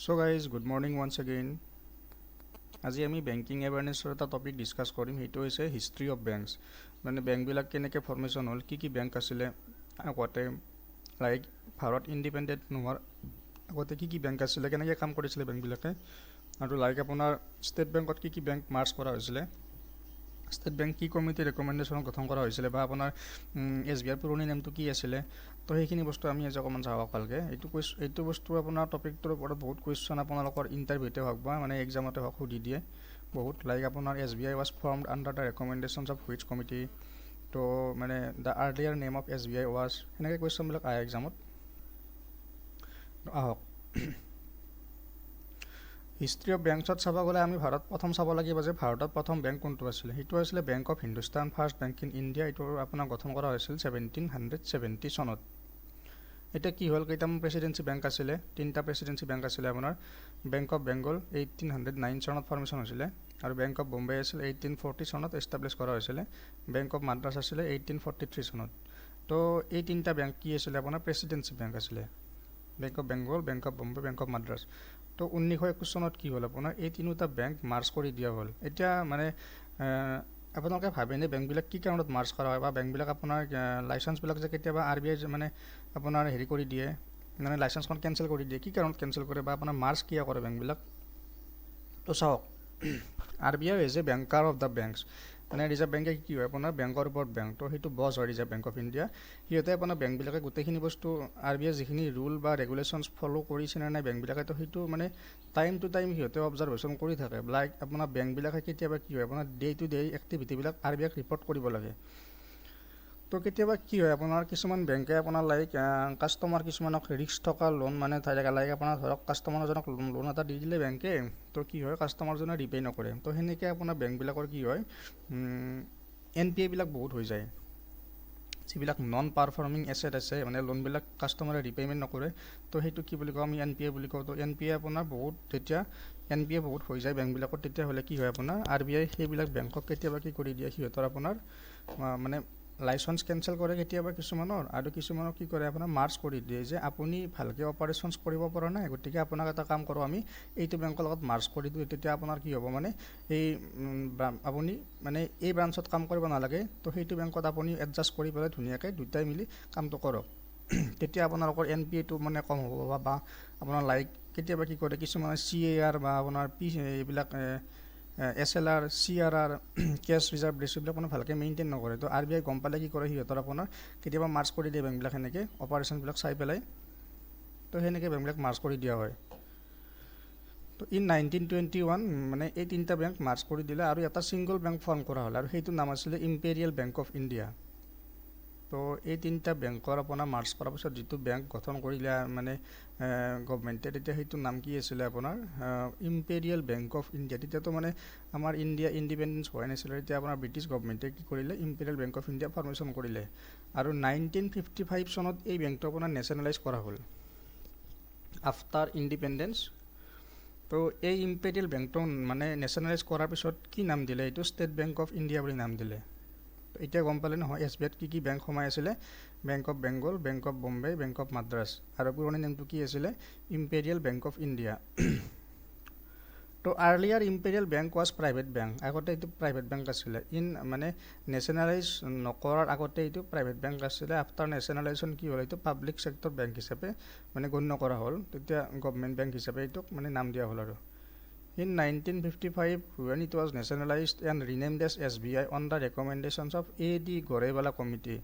So guys, good morning once again. আজি আমি banking এৱাৰনেছৰ এটা টপিক ডিছকাছ কৰিম। সেইটো হৈছে হিষ্ট্ৰী অফ বেংকছ। মানে বেংকবিলাক কেনেকৈ ফৰ্মেশ্যন হ'ল, কি বেংক আছিলে আগতে, লাইক ভাৰত ইণ্ডিপেণ্ডেণ্ট নোহোৱাৰ আগতে কি বেংক আছিলে, কেনেকৈ কাম কৰিছিলে বেংকবিলাকে, আৰু লাইক আপোনাৰ ষ্টেট বেংকত কি বেংক মাৰ্জ কৰা হৈছিলে, ষ্টেট বেংক কি কমিটিৰ ৰেকমেণ্ডেশ্যনত গঠন কৰা হৈছিলে, বা আপোনাৰ SBI পুৰণি নামটো কি আছিলে। তো সেইখিনি বস্তু আমি আজি অকণমান চাওঁ ভালকৈ। এইটো বস্তু আপোনাৰ টপিকটোৰ ওপৰত বহুত কুৱেশ্যন আপোনালোকৰ ইণ্টাৰভিউতে হওক বা মানে এক্সামতে হওক সুধি দিয়ে বহুত। লাইক আপোনাৰ SBI was formed under the ৰেকমেণ্ডেশ্যনছ of which committee, তো মানে the earlier name of SBI was, সেনেকৈ কুৱেশ্যনবিলাক আহে এক্সামত। আহক, হিষ্ট্ৰী অফ বেংকছত চাব গ'লে আমি প্ৰথম চাব লাগিব যে ভাৰতত প্ৰথম বেংক কোনটো আছিলে। সেইটো আছিলে bank of Hindustan, first bank in India. এইটো আপোনাৰ গঠন কৰা হৈছিল 1770 চনত। এতিয়া কি হ'ল, কেইটামান প্ৰেচিডেঞ্চি বেংক আছিলে, তিনিটা প্ৰেচিডেঞ্চি বেংক আছিলে আপোনাৰ। বেংক অফ বেংগল 1809 চনত ফৰ্মেশ্যন হৈছিলে, আৰু বেংক অফ বম্বে আছিল 1840 চনত এষ্টাব্লিছ কৰা হৈছিলে। বেংক অফ মাদ্ৰাছ আছিলে 1843 চনত। তো এই তিনিটা বেংক কি আছিলে আপোনাৰ প্ৰেচিডেঞ্চি বেংক আছিলে, bank of Bengal, bank of Bombay, bank of Madras. তো 1921 চনত কি হ'ল আপোনাৰ এই তিনিওটা বেংক মাৰ্জ কৰি দিয়া হ'ল। এতিয়া মানে আপোনালোকে ভাবেনে বেংকবিলাক কি কাৰণত মাৰ্জ কৰা হয়, বা বেংকবিলাক আপোনাৰ লাইচেঞ্চবিলাক যে কেতিয়াবা RBI মানে আপোনাৰ হেৰি কৰি দিয়ে, মানে লাইচেঞ্চখন কেঞ্চেল কৰি দিয়ে, কি কাৰণত কেঞ্চেল কৰে, বা আপোনাৰ মাৰ্জ কিয় কৰে বেংকবিলাক। তো চাওক, RBI is a banker of the banks. মানে ৰিজাৰ্ভ বেংকে কি হয় আপোনাৰ বেংকৰ ওপৰত বেংক, তো সেইটো বছ হয় ৰিজাৰ্ভ বেংক অফ ইণ্ডিয়া। সিহঁতে আপোনাৰ বেংকবিলাকে গোটেইখিনি বস্তু RBI যিখিনি ৰুল বা ৰেগুলেশ্যনছ ফ'ল' কৰিছে নে নাই বেংকবিলাকে, তো সেইটো মানে টাইম টু টাইম সিহঁতে অবজাৰ্ভেশ্যন কৰি থাকে। লাইক আপোনাৰ বেংকবিলাকে কেতিয়াবা কি হয় আপোনাৰ ডে টু ডে এক্টিভিটিবিলাক RBIক ৰিপৰ্ট কৰিব লাগে। তো কেতিয়াবা কি হয় আপোনাৰ কিছুমান বেংকে আপোনাৰ লাইক কাষ্টমাৰ কিছুমানক ৰিস্ক থকা লোন মানে লাইক আপোনাৰ ধৰক কাষ্টমাৰ এজনক লোন এটা দি দিলে বেংকে, তো কি হয় কাষ্টমাৰজনে ৰিপে' নকৰে। তো সেনেকৈ আপোনাৰ বেংকবিলাকৰ কি হয় NPA বিলাক বহুত হৈ যায়। যিবিলাক নন পাৰফৰ্মিং এছেট আছে, মানে লোনবিলাক কাষ্টমাৰে ৰিপে'মেণ্ট নকৰে, তো সেইটো কি বুলি কওঁ আমি NPA বুলি কওঁ। তো NPA আপোনাৰ বহুত যেতিয়া NPA বহুত হৈ যায় বেংকবিলাকত, তেতিয়াহ'লে কি হয় আপোনাৰ RBI সেইবিলাক বেংকক কেতিয়াবা কি কৰি দিয়ে, সিহঁতৰ আপোনাৰ মানে লাইচেঞ্চ কেঞ্চেল কৰে কেতিয়াবা কিছুমানৰ, আৰু কিছুমানক কি কৰে আপোনাৰ মাৰ্জ কৰি দিয়ে যে আপুনি ভালকৈ অপাৰেশ্যনছ কৰিব পৰা নাই, গতিকে আপোনাক এটা কাম কৰোঁ আমি এইটো বেংকৰ লগত মাৰ্জ কৰি দিওঁ। তেতিয়া আপোনাৰ কি হ'ব মানে এই আপুনি মানে এই ব্ৰাঞ্চত কাম কৰিব নালাগে, তো সেইটো বেংকত আপুনি এডজাষ্ট কৰি পেলাই ধুনীয়াকৈ দুটাই মিলি কামটো কৰক। তেতিয়া আপোনালোকৰ NPAটো মানে কম হ'ব, বা আপোনাৰ লাইক কেতিয়াবা কি কৰে কিছুমানে CAR বা আপোনাৰ এইবিলাক SLR, CRR, কেছ ৰিজাৰ্ভ ৰেচিঅ'বিলাক মানে ভালকৈ মেইনটেইন নকৰে। তো RBI গম পালে কি কৰে সিহঁতৰ আপোনাৰ কেতিয়াবা মাৰ্জ কৰি দিয়ে বেংকবিলাক, সেনেকৈ অপাৰেশ্যনবিলাক চাই পেলাই। তো সেনেকৈ বেংকবিলাক মাৰ্জ কৰি দিয়া হয়। তো ইন 1921 মানে এই তিনিটা বেংক মাৰ্জ কৰি দিলে, আৰু এটা ছিংগল বেংক ফৰ্ম কৰা হ'ল, আৰু সেইটো নাম আছিলে ইম্পেৰিয়েল বেংক অফ ইণ্ডিয়া। তো এই তিনিটা বেংকৰ আপোনাৰ মাৰ্জ কৰাৰ পিছত যিটো বেংক গঠন কৰিলে মানে গভমেণ্টে, তেতিয়া সেইটোৰ নাম কি আছিলে আপোনাৰ ইম্পেৰিয়েল বেংক অফ ইণ্ডিয়া। তেতিয়াতো মানে আমাৰ ইণ্ডিয়া ইণ্ডিপেণ্ডেঞ্চ হোৱাই নাছিলে, তেতিয়া আপোনাৰ ব্ৰিটিছ গভমেণ্টে কি কৰিলে imperial bank of India formation কৰিলে, আৰু 1955 চনত এই বেংকটো আপোনাৰ নেশ্যনেলাইজ কৰা হ'ল আফটাৰ ইণ্ডিপেণ্ডেঞ্চ। তো এই ইম্পেৰিয়েল বেংকটো মানে নেশ্যনেলাইজ কৰাৰ পিছত কি নাম দিলে, এইটো ষ্টেট বেংক অফ ইণ্ডিয়া বুলি নাম দিলে। এতিয়া গম পালে নহয় SBIত কি বেংক সোমাই আছিলে, bank of Bengal, bank of Bombay, bank of Madras, আৰু পুৰণি নামটো কি আছিলে ইম্পেৰিয়েল বেংক অফ ইণ্ডিয়া। তো earlier imperial bank was private bank, আগতে এইটো প্ৰাইভেট বেংক আছিলে। মানে নেশ্যনেলাইজ নকৰাৰ আগতে এইটো প্ৰাইভেট বেংক আছিলে। আফটাৰ নেশ্যনেলাইজেশ্যন কি হ'ল, এইটো পাব্লিক ছেক্টৰ বেংক হিচাপে মানে গণ্য কৰা হ'ল, তেতিয়া গভমেণ্ট বেংক হিচাপে এইটোক মানে নাম দিয়া হ'ল। আৰু in 1955 when it was nationalized and renamed as SBI on the recommendations of A.D. Ghorewala Committee,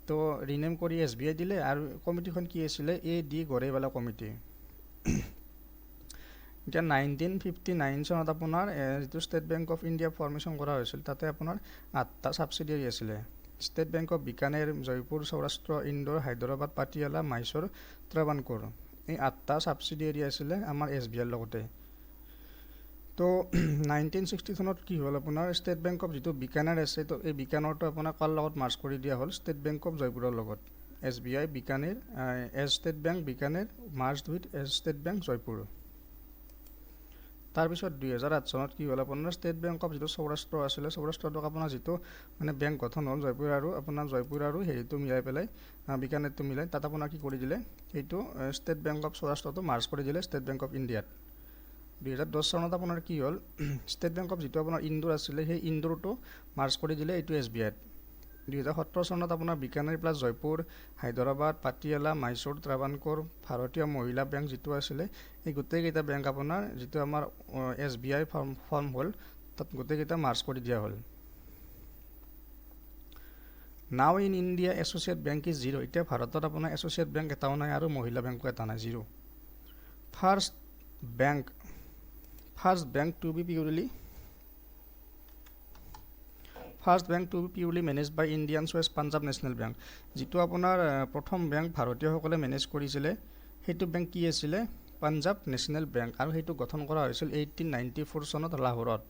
তো ৰিনেম কৰি SBI দিলে, আৰু কমিটিখন কি আছিলে A.D. Ghorewala committee. এতিয়া 1959 চনত আপোনাৰ যিটো state bank of India formation কৰা হৈছিল, তাতে আপোনাৰ 8টা ছাবচিডিয়াৰী আছিলে। State bank of Bikaner, Jaipur, Saurashtra, Indore, Hyderabad, Patiala, Mysore, Travancore, এই 8টা ছাবচিডিয়াৰী আছিলে আমাৰ SBIৰ লগতে। তো 1960 চনত কি হ'ল আপোনাৰ ষ্টেট বেংক অফ যিটো বিকানেৰ আছে, তো এই বিকানেৰটো আপোনাৰ কাৰ লগত মাৰ্জ কৰি দিয়া হ'ল, ষ্টেট বেংক অফ জয়পুৰৰ লগত। SBI Bikaner as state bank Bikaner merged with as state bank Jaipur. তাৰপিছত 2008 চনত কি হ'ল আপোনাৰ ষ্টেট বেংক অফ যিটো সৌৰাষ্ট্ৰ আছিলে সৌৰাষ্ট্ৰটোক আপোনাৰ যিটো মানে বেংক গঠন হ'ল জয়পুৰ আৰু হেৰিটো মিলাই পেলাই বিকানেৰটো মিলাই তাত আপোনাৰ কি কৰি দিলে এইটো ষ্টেট বেংক অফ সৌৰাষ্ট্ৰটো মাৰ্জ কৰি দিলে ষ্টেট বেংক অফ ইণ্ডিয়াত 2010 চনত আপোনাৰ কি হ'ল ষ্টেট বেংক অফ যিটো আপোনাৰ ইন্দোৰ আছিলে সেই ইন্দোৰটো মাৰ্জ কৰি দিলে এইটো SBIত 2017 চনত আপোনাৰ বিকানেৰ প্লাছ জয়পুৰ হায়দৰাবাদ পাটিয়ালা মাইসুৰ ত্ৰাভানকোৰ ভাৰতীয় মহিলা বেংক যিটো আছিলে এই গোটেইকেইটা বেংক আপোনাৰ যিটো আমাৰ SBI ফৰ্ম হ'ল তাত গোটেইকেইটা মাৰ্জ কৰি দিয়া হ'ল নাও in India associate bank is zero' এতিয়া ভাৰতত আপোনাৰ এছ'চিয়েট বেংক এটাও নাই আৰু মহিলা বেংকো এটা নাই zero' first bank to be purely managed by Indians was Punjab National Bank যিটো আপোনাৰ প্ৰথম বেংক ভাৰতীয়সকলে মেনেজ কৰিছিলে সেইটো বেংক কি আছিলে পাঞ্জাব নেশ্যনেল বেংক আৰু সেইটো গঠন কৰা হৈছিল 1894 চনত লাহোৰত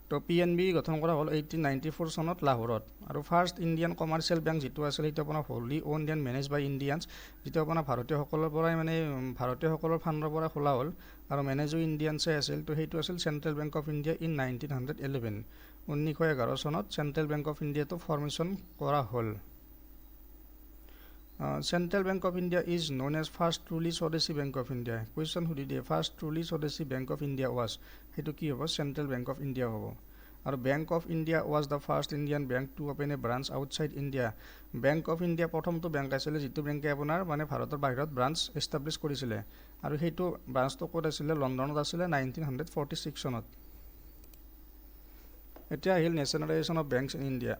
তো PNB গঠন কৰা হ'ল 1894 চনত লাহোৰত আৰু ফাৰ্ষ্ট ইণ্ডিয়ান কমাৰ্চিয়েল বেংক যিটো আছিল সেইটো আপোনাৰ wholly owned and manage by Indians যিটো আপোনাৰ ভাৰতীয়সকলৰ পৰাই মানে ভাৰতীয়সকলৰ ফাণ্ডৰ পৰা খোলা হ'ল আৰু মেনেজো ইণ্ডিয়ানছে আছিল তো সেইটো আছিল central bank of India in 1911 1911 চনত চেণ্ট্ৰেল বেংক অফ ইণ্ডিয়াটো ফৰ্মেশ্যন কৰা হ'ল Central Bank of India is known as first truly Swadeshi Bank of India. Question সুধি দিয়ে first truly Swadeshi Bank of India was সেইটো কি হ'ব Central Bank of India হ'ব আৰু Bank of India was the first Indian bank to open a branch outside India. Bank of India প্ৰথমটো bank আছিলে যিটো বেংকে আপোনাৰ মানে ভাৰতৰ বাহিৰত ব্ৰাঞ্চ এষ্টাব্লিছ কৰিছিলে আৰু সেইটো ব্ৰাঞ্চটো ক'ত আছিলে লণ্ডনত আছিলে 1946 চনত এতিয়া আহিল নেশ্যনেলাইজেশ্যন অফ বেংকছ ইন ইণ্ডিয়া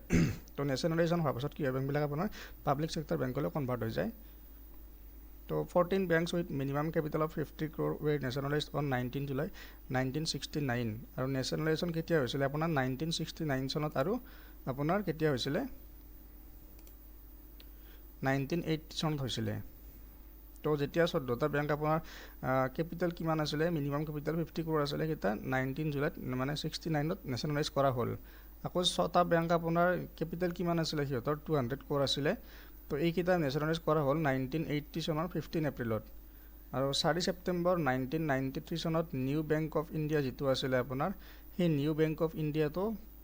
তো নেশ্যনেলাইজেশ্যন হোৱাৰ পাছত কি হয় বেংকবিলাক আপোনাৰ পাব্লিক ছেক্টৰ বেংকলৈ কনভাৰ্ট হৈ যায় তো 14 banks with minimum capital of 50 crore were nationalized on 19 July 1969 আৰু নেশ্যনেলাইজেশ্যন কেতিয়া হৈছিলে আপোনাৰ 1969 চনত আৰু আপোনাৰ কেতিয়া হৈছিলে 1980 চনত হৈছিলে তো যেতিয়া 14টা বেংক আপোনাৰ কেপিটেল কিমান আছিলে মিনিমাম কেপিটেল 50 crore আছিলে সেটা 19 জুলাইত মানে 69ত নেশ্যনেলাইজ কৰা হ'ল আকৌ 6টা বেংক আপোনাৰ কেপিটেল কিমান আছিলে সিহঁতৰ 200 crore আছিলে তো এইকেইটা নেশ্যনেলাইজ কৰা হ'ল 1980 চনৰ 15 এপ্ৰিলত আৰু 4 ছেপ্টেম্বৰ 1993 চনত নিউ বেংক অফ ইণ্ডিয়া যিটো আছিলে আপোনাৰ সেই নিউ বেংক অফ ইণ্ডিয়াটো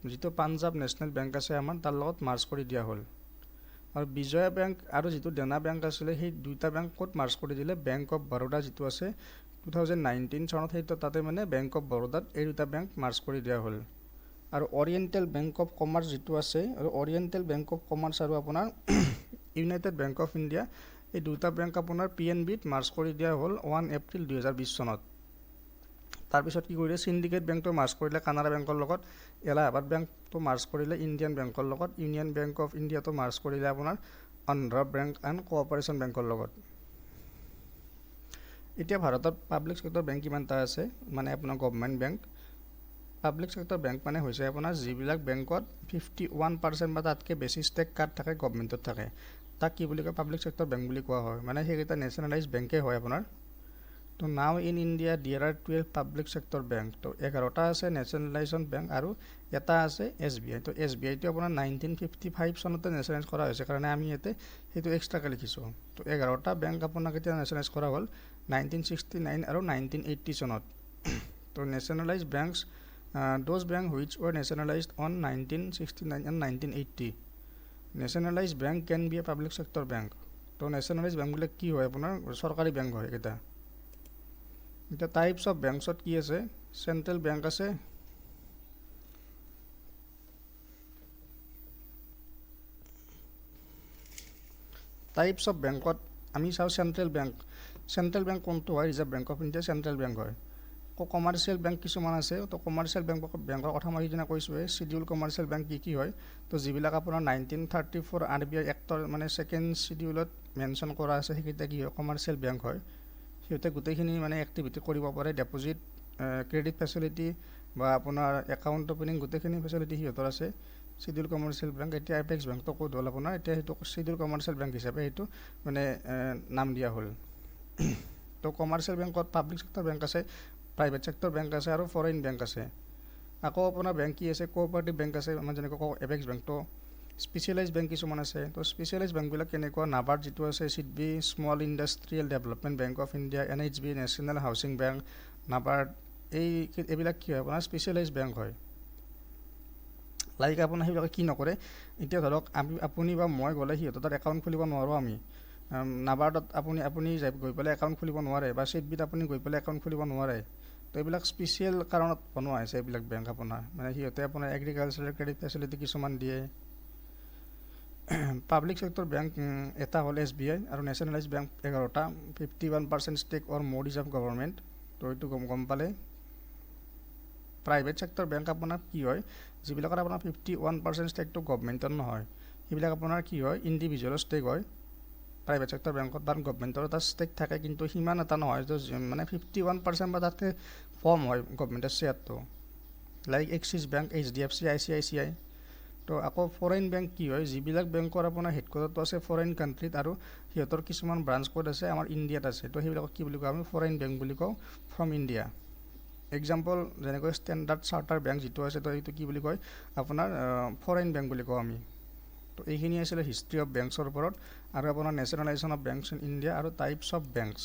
যিটো পাঞ্জাব নেশ্যনেল বেংক আছে আমাৰ তাৰ লগত মাৰ্জ কৰি দিয়া হ'ল আৰু বিজয়া বেংক আৰু যিটো দেনা বেংক আছিলে সেই দুইটা বেংক ক'ত মাৰ্জ কৰি দিলে বেংক অফ বৰোদা যিটো আছে 2019 চনত সেইটো তাতে মানে বেংক অফ বৰোদাত এই দুটা বেংক মাৰ্জ কৰি দিয়া হ'ল আৰু অৰিয়েণ্টেল বেংক অফ কমাৰ্চ যিটো আছে আৰু অৰিয়েণ্টেল বেংক অফ কমাৰ্চ আৰু আপোনাৰ ইউনাইটেড বেংক অফ ইণ্ডিয়া এই দুটা বেংক আপোনাৰ PNBত মাৰ্জ কৰি দিয়া হ'ল 1 এপ্ৰিল 2020 চনত তাৰপিছত কি কৰিলে সিন্ডিকেট বেংকটো মাৰ্জ কৰিলে কানাড়া বেংকৰ লগত এলাহাবাদ বেংকটো মাৰ্জ কৰিলে ইণ্ডিয়ান বেংকৰ লগত ইউনিয়ন বেংক অফ ইণ্ডিয়াটো মাৰ্জ কৰিলে আপোনাৰ অন্ধ্ৰ বেংক এণ্ড কোঅপাৰেশ্যন বেংকৰ লগত এতিয়া ভাৰতত পাব্লিক ছেক্টৰ বেংক কিমানটা আছে মানে আপোনাৰ government bank public sector bank মানে হৈছে আপোনাৰ যিবিলাক বেংকত 51% বা তাতকৈ বেছি ষ্টেক কাৰ্ড থাকে গভৰ্ণমেণ্টত থাকে তাক কি বুলি কয় পাব্লিক ছেক্টৰ বেংক বুলি কোৱা হয় মানে সেইকেইটা নেশ্যনেলাইজ বেংকে হয় আপোনাৰ তো now in India there are 12 public sector bank তো 11টা আছে নেশ্যনেলাইজেশ্যন বেংক আৰু এটা আছে SBI তো SBIটো আপোনাৰ 1955 চনতে নেশ্যনেলাইজ কৰা হৈছে কাৰণে আমি ইয়াতে সেইটো এক্সট্ৰাকৈ লিখিছোঁ তো 11টা বেংক আপোনাক এতিয়া নেশ্যনেলাইজ কৰা হ'ল 1969 আৰু 1980 চনত তো নেশ্যনেলাইজ banks those banks which were nationalized on 1969 and 1980 nationalized bank can be a public sector bank তো nationalized bank বিলাক কি হয় আপোনাৰ চৰকাৰী বেংক হয় এটা এটা টাইপস অফ বেংকছত কি আছে চেন্ট্ৰেল বেংক আছে টাইপস অফ বেংকত আমি চাও চেন্ট্ৰেল বেংক কোনটো হয় reserve bank of India central bank হয় কমাৰ্চিয়েল বেংক কিছুমান আছে তো কমাৰ্চিয়েল বেংকৰ কথা মই সিদিনা কৈছোঁৱে শিডিউল কমাৰ্চিয়েল বেংক কি হয় তো যিবিলাক আপোনাৰ 1934 RBI এক্টৰ মানে ছেকেণ্ড শিডিউলত মেনশ্যন কৰা আছে সেইকেইটা কি হয় কমাৰ্চিয়েল বেংক হয় সিহঁতে গোটেইখিনি মানে এক্টিভিটি কৰিব পাৰে ডেপজিট ক্ৰেডিট ফেচিলিটি বা আপোনাৰ একাউণ্ট অপেনিং গোটেইখিনি ফেচিলিটি সিহঁতৰ আছে শিডিউল কমাৰ্চিয়েল বেংক এতিয়া এপেক্স বেংকটো ক'ত হ'ল আপোনাৰ এতিয়া সেইটো শিডিউল কমাৰ্চিয়েল বেংক হিচাপে সেইটো মানে নাম দিয়া হ'ল তো কমাৰ্চিয়েল বেংকত পাব্লিক ছেক্টৰ বেংক আছে প্ৰাইভেট ছেক্টৰ বেংক আছে আৰু ফৰেইন বেংক আছে আকৌ আপোনাৰ বেংক কি আছে কোঅপাৰেটিভ বেংক আছে আমাৰ যেনেকৈ এপেক্স বেংকটো স্পেচিয়েলাইজ বেংক কিছুমান আছে তো স্পেচিয়েলাইজ বেংকবিলাক কেনেকুৱা নাবাৰ্ড যিটো আছে চিডবি small industrial development bank of India NHB national housing bank NABARD এইবিলাক কি হয় আপোনাৰ স্পেচিয়েলাইজ বেংক হয়। লাইক আপোনাৰ সেইবিলাকে কি নকৰে, এতিয়া ধৰক আপুনি বা মই গ'লে সিহঁতৰ তাত একাউণ্ট খুলিব নোৱাৰোঁ আমি। নাবাৰ্ডত আপুনি গৈ পেলাই একাউণ্ট খুলিব নোৱাৰে, বা চিডবিত আপুনি গৈ পেলাই একাউণ্ট খুলিব নোৱাৰে। তো এইবিলাক স্পেচিয়েল কাৰণত বনোৱা হৈছে এইবিলাক বেংক আপোনাৰ, মানে সিহঁতে আপোনাৰ এগ্ৰিকালচাৰেল ক্ৰেডিট ফেচিলিটি কিছুমান দিয়ে। পাব্লিক চেক্টৰ বেংক এটা হ'ল SBI, আৰু নেশ্যনেলাইজ বেংক 11টা, 51% ষ্টেক অৰ মোৰ ইজ অফ গভৰ্ণমেণ্ট। তো এইটো গম পালে। প্ৰাইভেট চেক্টৰ বেংক আপোনাৰ কি হয়, যিবিলাকৰ আপোনাৰ 51% ষ্টেকটো গভৰ্ণমেণ্টৰ নহয়, সেইবিলাক আপোনাৰ কি হয় ইণ্ডিভিজুৱেলৰ ষ্টেক হয় প্ৰাইভেট চেক্টৰ বেংকত, বা গভৰ্ণমেণ্টৰ এটা ষ্টেক থাকে, কিন্তু সিমান এটা নহয়, মানে 51% বা তাতকৈ কম হয় গভৰ্ণমেণ্টৰ শ্বেয়াৰটো, like Axis bank, HDFC, ICICI। তো আকৌ ফৰেইন বেংক কি হয়, যিবিলাক বেংকৰ আপোনাৰ হেডকোৱাৰ্টাৰটো আছে ফৰেইন কাণ্ট্ৰিত, আৰু সিহঁতৰ কিছুমান ব্ৰাঞ্চ ক'ত আছে আমাৰ ইণ্ডিয়াত আছে, তো সেইবিলাকক কি বুলি কওঁ আমি, ফৰেইন বেংক বুলি কওঁ, ফ্ৰম ইণ্ডিয়া। এক্সাম্পল যেনেকৈ ষ্টেণ্ডাৰ্ড চাৰ্টাৰ বেংক যিটো আছে, তো এইটো কি বুলি কয় আপোনাৰ ফৰেইন বেংক বুলি কওঁ আমি। তো এইখিনি আছিলে হিষ্ট্ৰী অফ বেংকছৰ ওপৰত, আৰু আপোনাৰ নেশ্যনেলাইজেশ্যন অফ বেংকছ ইন ইণ্ডিয়া আৰু টাইপছ অফ বেংকছ।